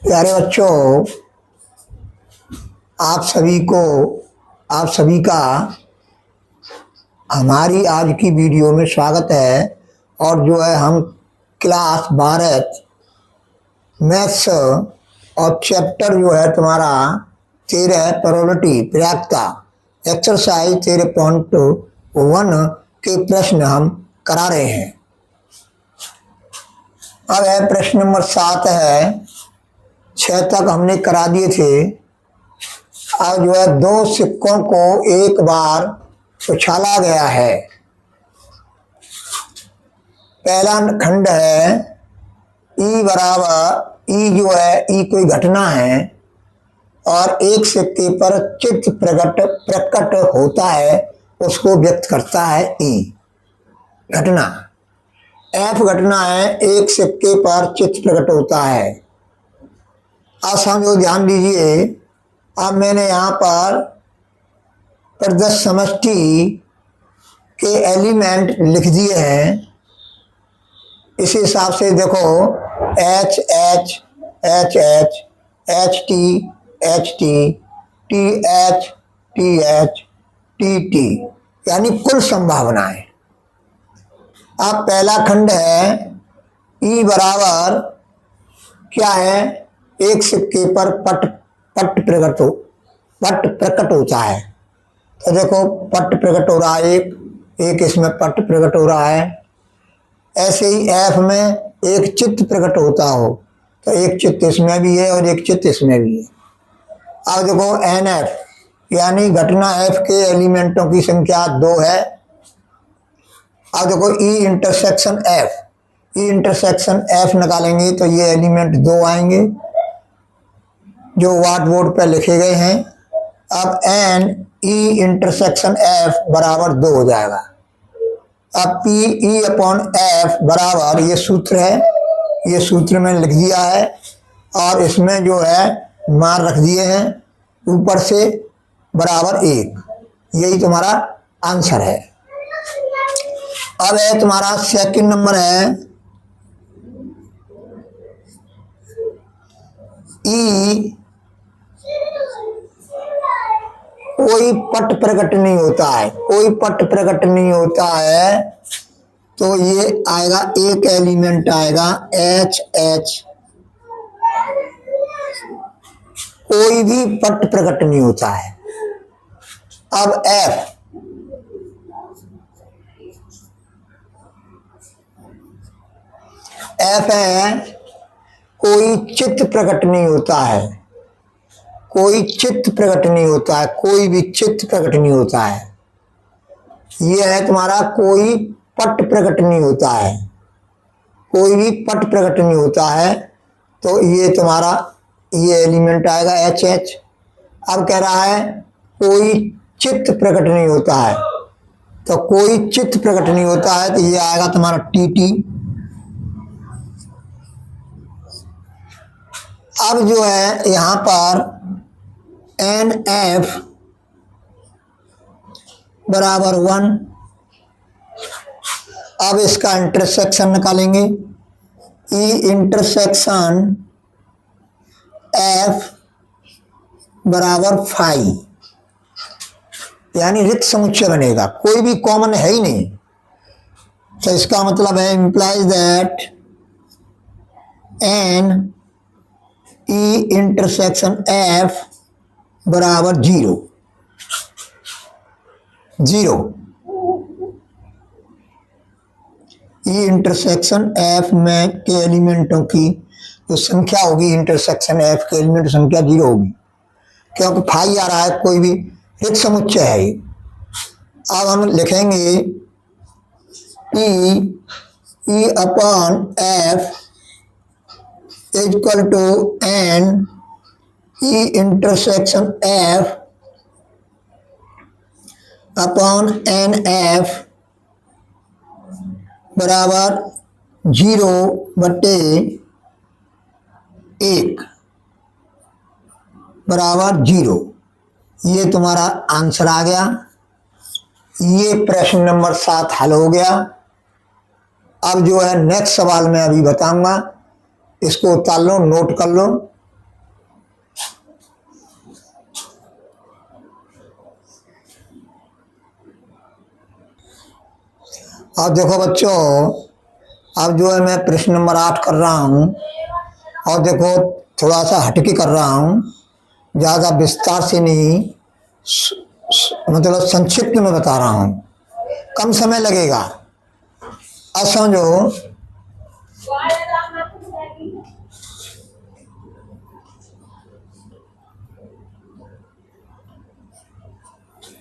प्यारे बच्चों, आप सभी का हमारी आज की वीडियो में स्वागत है। और जो है हम क्लास 12 मैथ्स और चैप्टर जो है तुम्हारा 13 प्रोबेबिलिटी प्रयाक्ता एक्सरसाइज 13.1 के प्रश्न हम करा रहे हैं। अब है प्रश्न नंबर 7 है। 6 तक हमने करा दिए थे। अब जो है 2 सिक्कों को एक बार उछाला गया है। पहला खंड है ई बराबर ई जो है ई कोई घटना है और एक सिक्के पर चित्र प्रकट होता है, उसको व्यक्त करता है ई घटना। एफ घटना है, एक सिक्के पर चित्र प्रकट होता है। अब ध्यान दीजिए। अब मैंने यहाँ पर प्रदत्त समष्टि के एलिमेंट लिख दिए हैं। इस हिसाब से देखो H H H H H T T H T यानी कुल संभावनाएं। अब पहला खंड है ई बराबर क्या है, एक सिक्के पर पट प्रकट होता है। तो देखो पट प्रकट हो रहा है, एक इसमें पट प्रकट हो रहा है। ऐसे ही एफ में एक चित्त प्रकट होता हो, तो एक चित्त इसमें भी है और एक चित्त इसमें भी है। अब देखो एन एफ यानी घटना एफ के एलिमेंटों की संख्या 2 है। अब देखो ई इंटरसेक्शन एफ निकालेंगे तो ये एलिमेंट 2 आएंगे जो व्हाइट बोर्ड पर लिखे गए हैं। अब एन ई इंटरसेक्शन एफ बराबर 2 हो जाएगा। अब पी ई अपॉन एफ बराबर ये सूत्र है, ये सूत्र मैंने लिख दिया है और इसमें जो है मान रख दिए हैं ऊपर से बराबर 1। यही तुम्हारा आंसर है। अब है तुम्हारा सेकंड नंबर है ई कोई पट प्रकट नहीं होता है, कोई पट प्रकट नहीं होता है, तो ये आएगा एक एलिमेंट आएगा एच एच। कोई भी पट प्रकट नहीं होता है। अब एफ है कोई चित्त प्रकट नहीं होता है, कोई चित्त प्रकट नहीं होता है, कोई भी चित्त प्रकट नहीं होता है। यह है तुम्हारा कोई पट प्रकट नहीं होता है, कोई भी पट प्रकट नहीं होता है, तो ये तुम्हारा ये एलिमेंट आएगा एच एच। अब कह रहा है कोई चित्त प्रकट नहीं होता है, तो कोई चित्त प्रकट नहीं होता है, तो ये आएगा तुम्हारा टी टी। अब जो है यहाँ पर एन एफ बराबर 1। अब इसका इंटरसेक्शन निकालेंगे। ई इंटरसेक्शन एफ बराबर 5 यानी रिक्त समुच्चय बनेगा, कोई भी कॉमन है ही नहीं। तो इसका मतलब है implies that N E intersection F बराबर 0। ई इंटरसेक्शन एफ में के एलिमेंटों की जो संख्या होगी, इंटरसेक्शन एफ के एलिमेंट संख्या 0 होगी, क्योंकि 5 आ रहा है, कोई भी रिक्त समुच्चय है ये। अब हम लिखेंगे E upon F equal to N E intersection F upon N F बराबर 0/1 बराबर 0। ये तुम्हारा आंसर आ गया। ये प्रश्न नंबर 7 हल हो गया। अब जो है नेक्स्ट सवाल मैं अभी बताऊंगा, इसको उतार लो, नोट कर लो। अब देखो बच्चों, अब जो है मैं प्रश्न नंबर 8 कर रहा हूँ, और देखो थोड़ा सा हटके कर रहा हूँ, ज़्यादा विस्तार से नहीं, मतलब संक्षिप्त में बता रहा हूँ, कम समय लगेगा। अब समझो,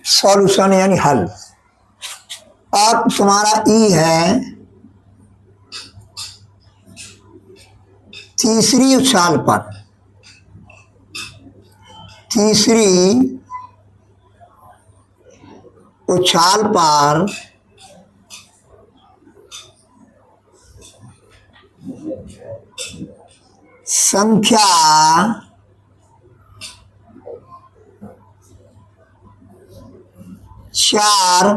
सॉल्यूशन यानी हल। अब तुम्हारा ई है तीसरी उछाल पर, तीसरी उछाल पर संख्या 4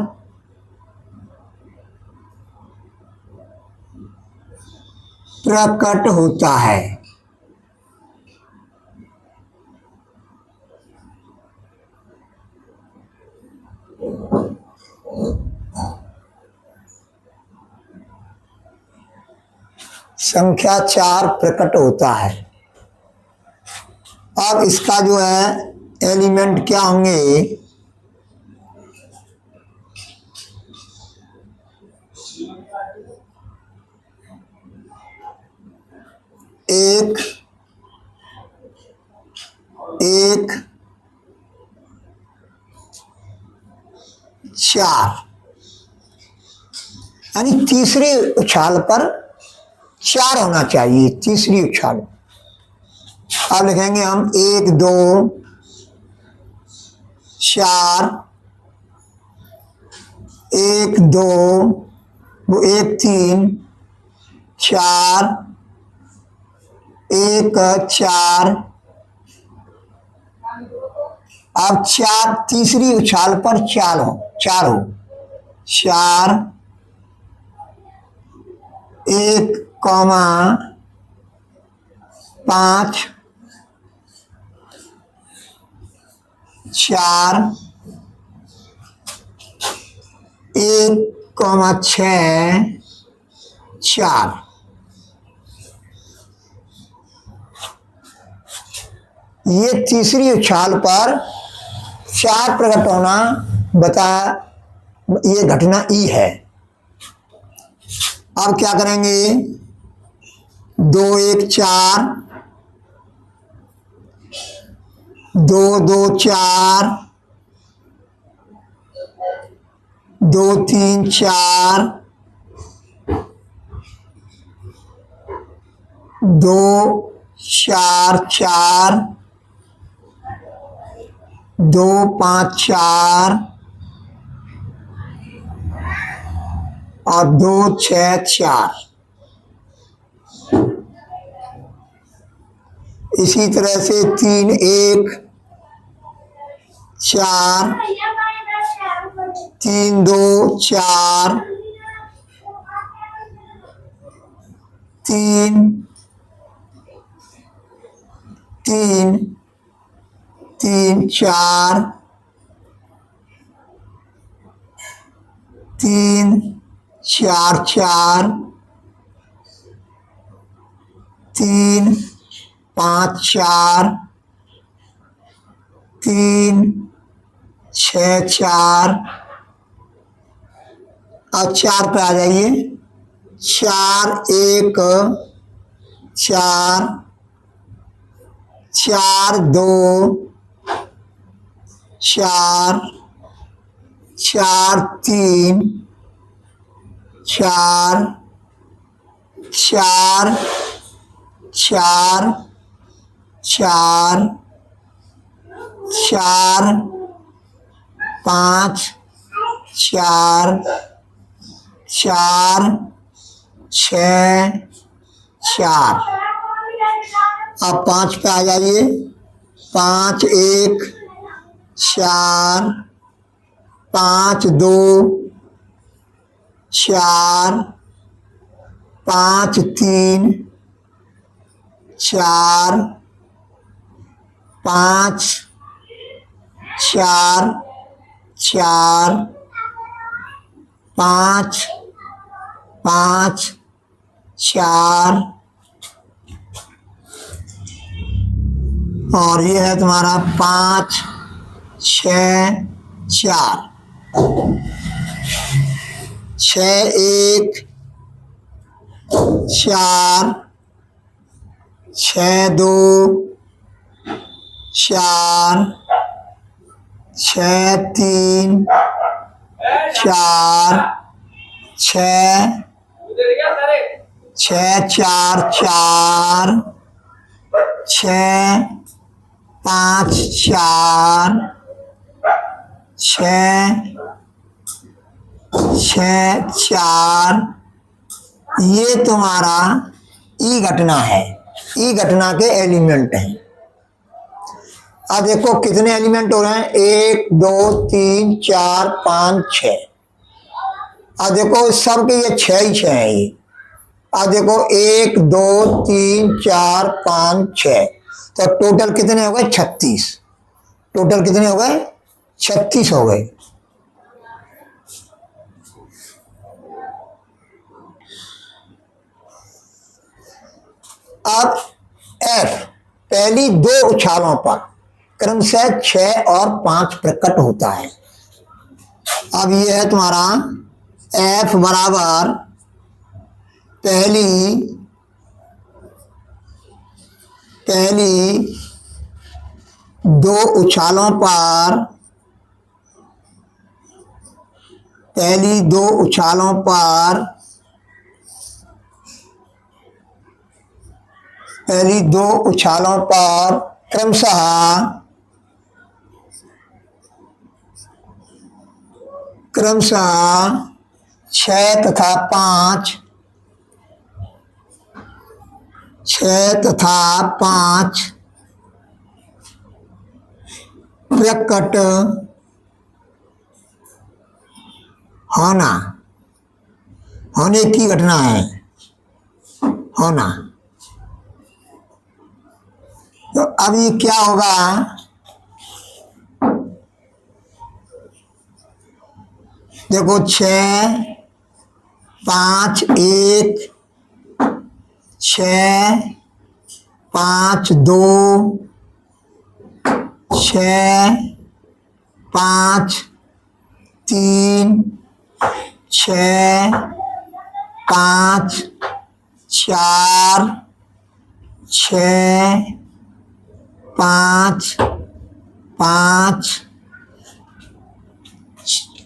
प्रकट होता है। संख्या 4 प्रकट होता है। अब इसका जो है एलिमेंट क्या होंगे, एक, एक, 4, यानी तीसरे उछाल पर 4 होना चाहिए, तीसरी उछाल। अब लिखेंगे हम 1 2 4, 1 2, वो 1 3 4, 1 4। अब 4 तीसरी उछाल पर 4 हो, 4, 1 कॉमा 5, 4, 1 कॉमा 6, 4। ये तीसरी उछाल पर 4 प्रकट होना बता, ये घटना ई है। अब क्या करेंगे, 2 1 4, 2 2 4, 2 3 4, 2 4 4, 2 5 4 और 2 6 4। इसी तरह से 3 1 4, 3 2 4, 3 3 3 4, 3 4 4, 3 5 4, 3 6 4। अब 4 पे आ जाइए, 4 1 4, 4 2 4, 4 3 4, 4 4 4, 4 5 4, 4 6 4। अब 5 पे आ जाइए, 5 1 4, 5 2 4, 5 3 4 5 4 4 5 5 4 और ये है तुम्हारा 5 6 4 6 1 4 6 2 4 6 3 4 6 6 4 4 6 5 4 6 6 4 ये तुम्हारा ई घटना है। ई घटना के एलिमेंट हैं। अब देखो कितने एलिमेंट हो रहे हैं, 1 2 3 4 5 6। अब देखो सबके ये 6 ही 6 है ये। अब देखो 1 2 3 4 5 6, तो टोटल कितने हो गए, 36। टोटल कितने हो गए, 36 हो गए। अब F पहली 2 उछालों पर क्रमशः 6 और 5 प्रकट होता है। अब यह है तुम्हारा F बराबर पहली 2 उछालों पर पहली 2 उछालों पर क्रमशः 6 तथा 5 प्रकट होने की घटना है। होना, तो अब ये क्या होगा, देखो 6 5 1 6 5 2 6 5 3 6 5 4 6 5 5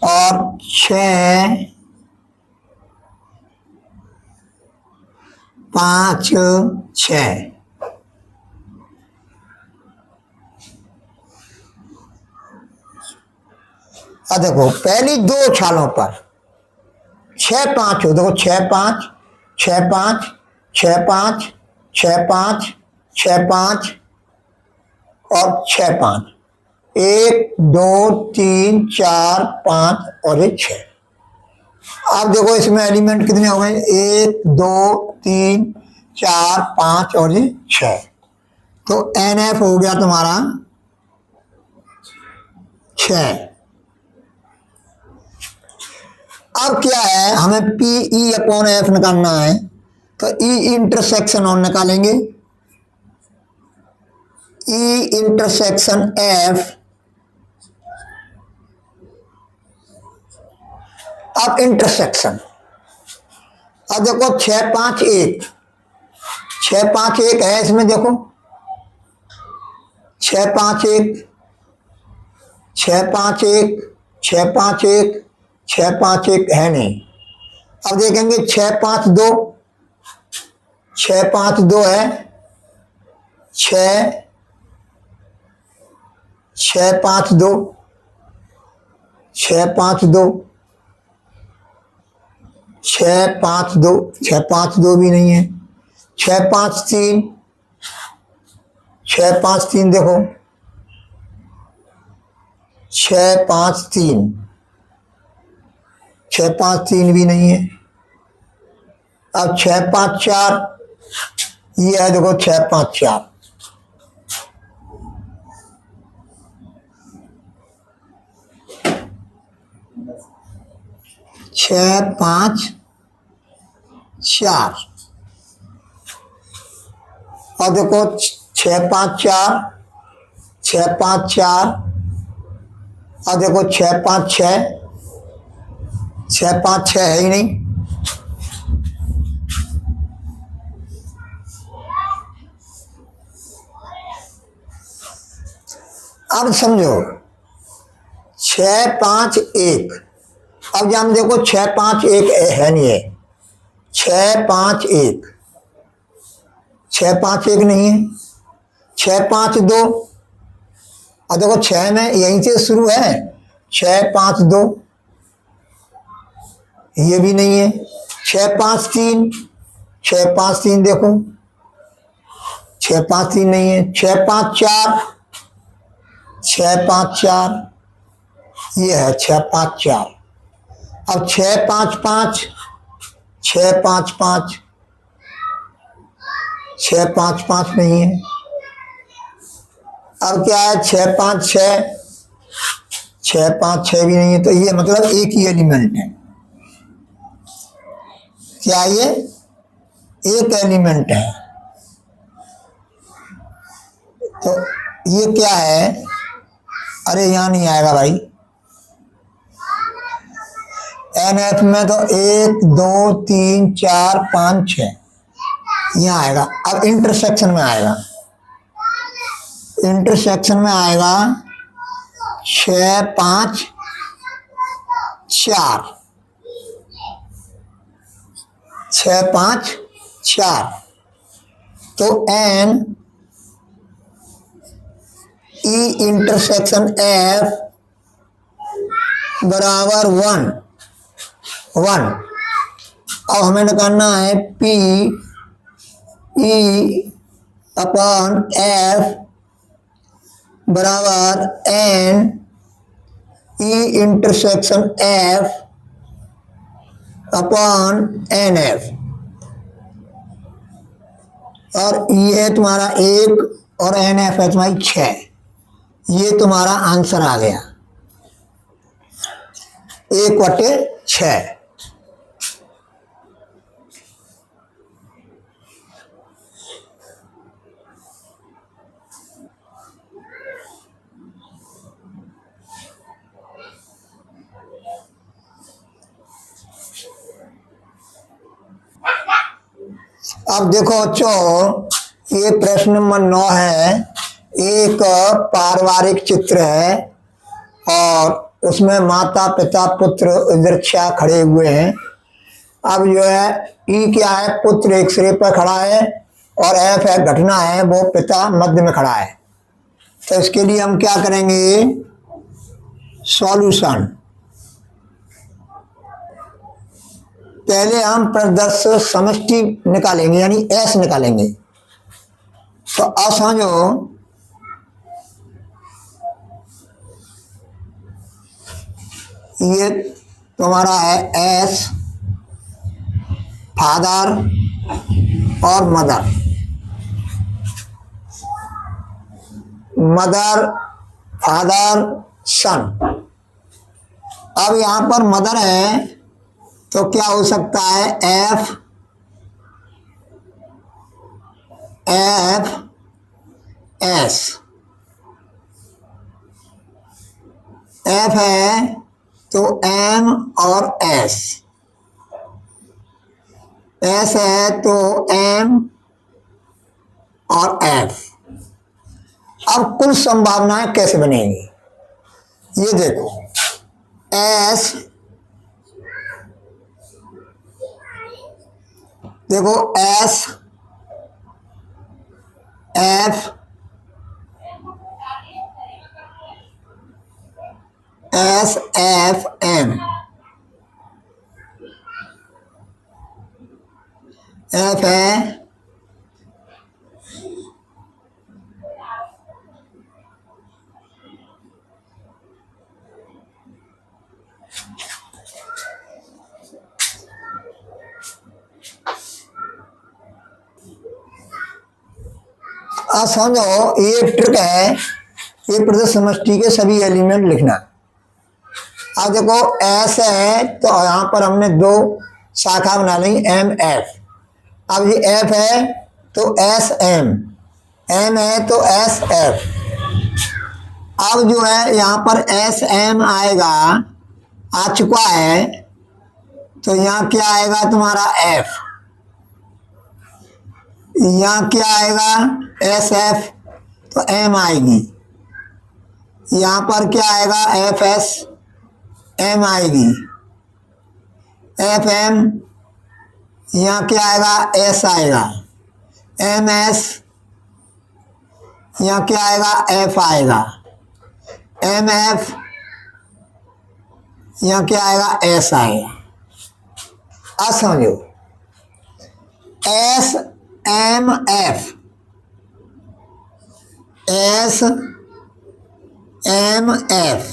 और 6 5 6। अब देखो पहली 2 उछालों पर 6 5 हो, देखो 6 5 6 5 6 5 6 5 6 5 और 6 5, 1 2 3 4 5 और ये 6। अब देखो इसमें एलिमेंट कितने हो गए, 1 2 3 4 5 और ये 6। तो NF हो गया तुम्हारा 6। अब क्या है, हमें PE/F निकालना है, तो E इंटरसेक्शन और निकालेंगे। E intersection F। अब इंटरसेक्शन, अब देखो 6 5 1 6 5 1 है इसमें, देखो 6 5 1 6 5 1 6 5 1 6 5 1 है नहीं। अब देखेंगे 6 5 2 6 5 2 है, 6 6 5 2 6 5 2 6 5 2 6 5 2 भी नहीं है। 6 5 3 6 5 3 देखो 6 5 3 6 5 3 भी नहीं है। अब 6 5 4, ये है देखो 6 5 4, 6 5 4, और देखो 6 5 4, 6 5 4, और देखो 6 5 6, 6 5 6 है ही नहीं। अब समझो 6 5 1, अब जब हम देखो 6 5 1 है नहीं है, 6 5 1, 6 5 1 नहीं है, 6 5 2, और देखो 6 में यहीं से शुरू है, 6 5 2, ये भी नहीं है। 6 5 3, 6 5 3 देखो, 6 5 3 नहीं है। 6 5 4, 6 5 4, ये है 6 5 4। अब 6 5 5, 6 5 5, 6 5 5 नहीं है। अब क्या है 6 5 6, 6 5 6 भी नहीं है। तो ये मतलब एक ही एलिमेंट है। क्या ये एक एलिमेंट है। तो ये क्या है, अरे यहाँ नहीं आएगा भाई, NF में तो 1 2 3 4 5 6 यहाँ आएगा। अब इंटरसेक्शन में आएगा, इंटरसेक्शन में आएगा 6 5 4, 6 5 4, तो N E इंटरसेक्शन F बराबर 1 1। अब हमें निकालना है P E अपॉन F बराबर N E intersection F upon NF, और ये है तुम्हारा 1 और NF है तुम्हारी 6। ये तुम्हारा आंसर आ गया 1/6। अब देखो बच्चों, ये प्रश्न नंबर 9 है। एक पारिवारिक चित्र है और उसमें माता पिता पुत्र वृक्षा खड़े हुए हैं। अब जो है ई क्या है, पुत्र एक सिरे पर खड़ा है, और एफ है घटना है, वो पिता मध्य में खड़ा है। तो इसके लिए हम क्या करेंगे, सॉल्यूशन। पहले हम प्रदर्श समष्टि निकालेंगे, यानी एस निकालेंगे। तो अब समझो ये तुम्हारा है एस, फादर और मदर, मदर फादर सन। अब यहां पर मदर है तो क्या हो सकता है, एफ एस। एफ है तो एम और एस, एस है तो एम और एफ। अब कुल संभावनाएं कैसे बनेंगी, ये देखो, एस देखो, S F S F M, F है अब समझो ये ट्रिक है, ये प्रदत्त समष्टि के सभी एलिमेंट लिखना। अब देखो एस है तो यहाँ पर हमने दो शाखा बना ली एम एफ। अब ये एफ है तो एस एम, एम है तो एस एफ। अब जो है यहाँ पर एस एम आएगा, आ चुका है, तो यहाँ क्या आएगा तुम्हारा एफ, यहाँ क्या आएगा एस एफ तो एम आएगी, यहाँ पर क्या आएगा एफ एस एम आएगी, एफ एम यहाँ क्या आएगा एस आएगा, एम एस यहाँ क्या आएगा एफ आएगा, एम एफ यहाँ क्या आएगा एस आएगा। अब समझो S M F, S M F,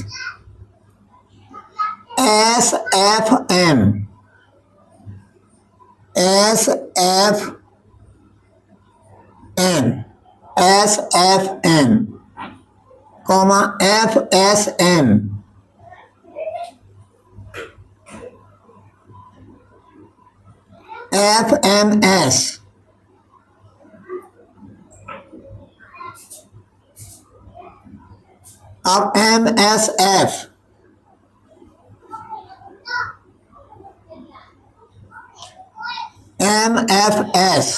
S F M, S F M, S F M, comma F S M, F M S, अब M S F, M F S,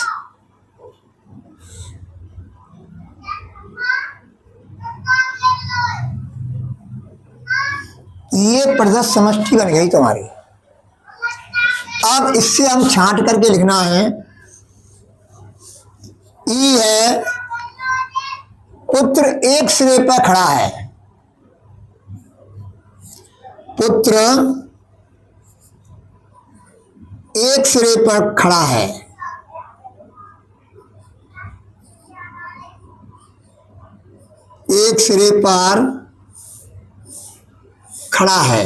ये प्रदत्त समष्टि बन गई तुम्हारी। अब इससे हम छांट करके लिखना है। ई है पुत्र एक सिरे पर खड़ा है, पुत्र एक सिरे पर खड़ा है, एक सिरे पर खड़ा है।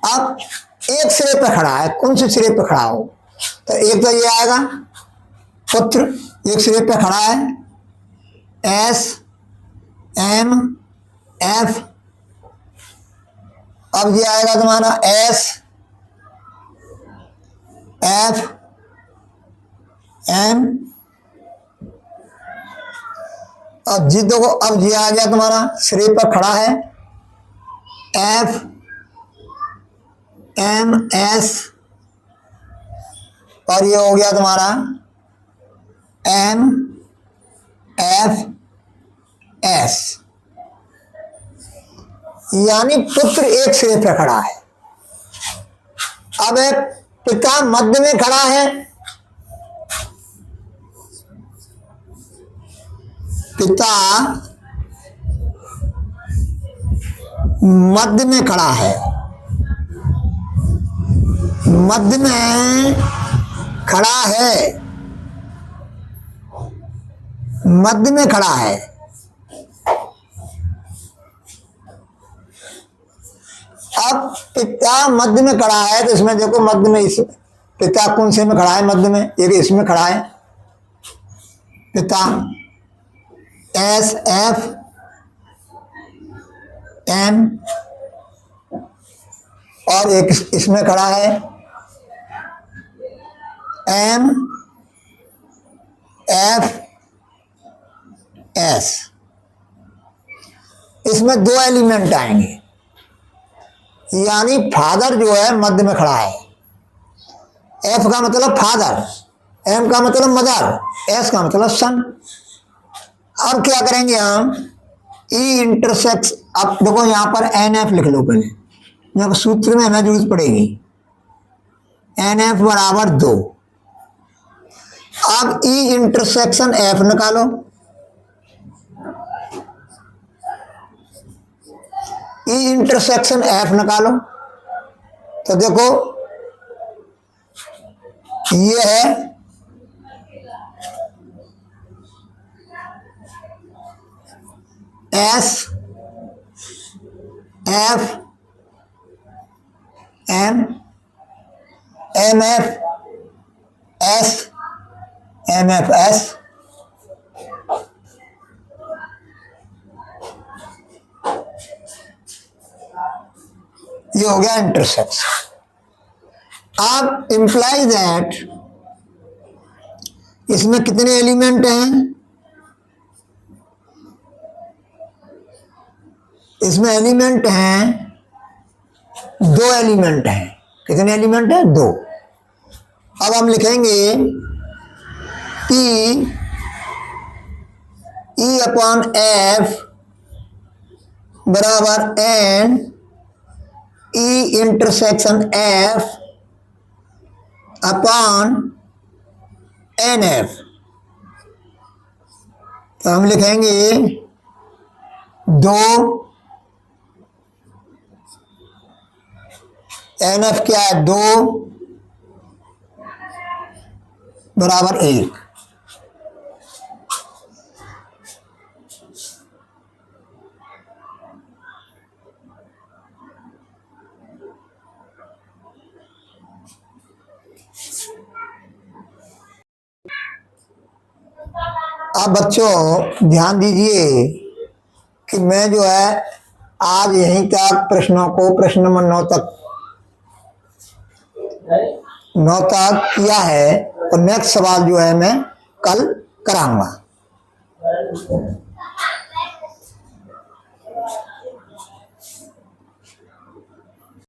अब एक सिरे पे खड़ा है, कौन से सिरे पे खड़ा हो, तो एक तो ये आएगा पुत्र एक सिरे पे खड़ा है, एस एम एफ। अब ये आएगा तुम्हारा एस एफ एम। अब जी देखो, अब ये आ गया तुम्हारा सिरे पर खड़ा है, एफ एम एस, और ये हो गया तुम्हारा एम एफ एस, यानी पुत्र एक सिरे पे खड़ा है। अब पिता मध्य में खड़ा है, पिता मध्य में खड़ा है, मध्य में खड़ा है, मध्य में खड़ा है। अब पिता मध्य में खड़ा है तो इसमें देखो मध्य में, इस पिता कौन से में खड़ा है, मध्य में, एक इसमें खड़ा है पिता एस एफ एम, और एक इसमें खड़ा है एम एफ एस। इसमें दो एलिमेंट आएंगे, यानी फादर जो है मध्य में खड़ा है, एफ का मतलब फादर, एम का मतलब मदर, एस का मतलब सन। अब क्या करेंगे हम, ई इंटरसेक्स, अब देखो यहाँ पर एन एफ लिख लो पहले, यहाँ सूत्र में हमें जरूरत पड़ेगी, एन एफ बराबर 2। अब ई इंटरसेक्शन एफ निकालो, ई इंटरसेक्शन एफ निकालो, तो देखो ये है S F M M F S M F S ये हो गया इंटरसेक्स। अब इंप्लाई दैट इसमें कितने एलिमेंट हैं? इसमें एलिमेंट हैं, 2 एलिमेंट हैं। कितने एलिमेंट हैं? 2। अब हम लिखेंगे P E अपॉन F बराबर N E intersection F upon NF। तो हम लिखेंगे 2 NF क्या है? 2 बराबर 1। अब बच्चों ध्यान दीजिए कि मैं जो है आज यहीं तक प्रश्नों को प्रश्न नंबर 9 तक किया है और नेक्स्ट सवाल जो है मैं कल कराऊंगा।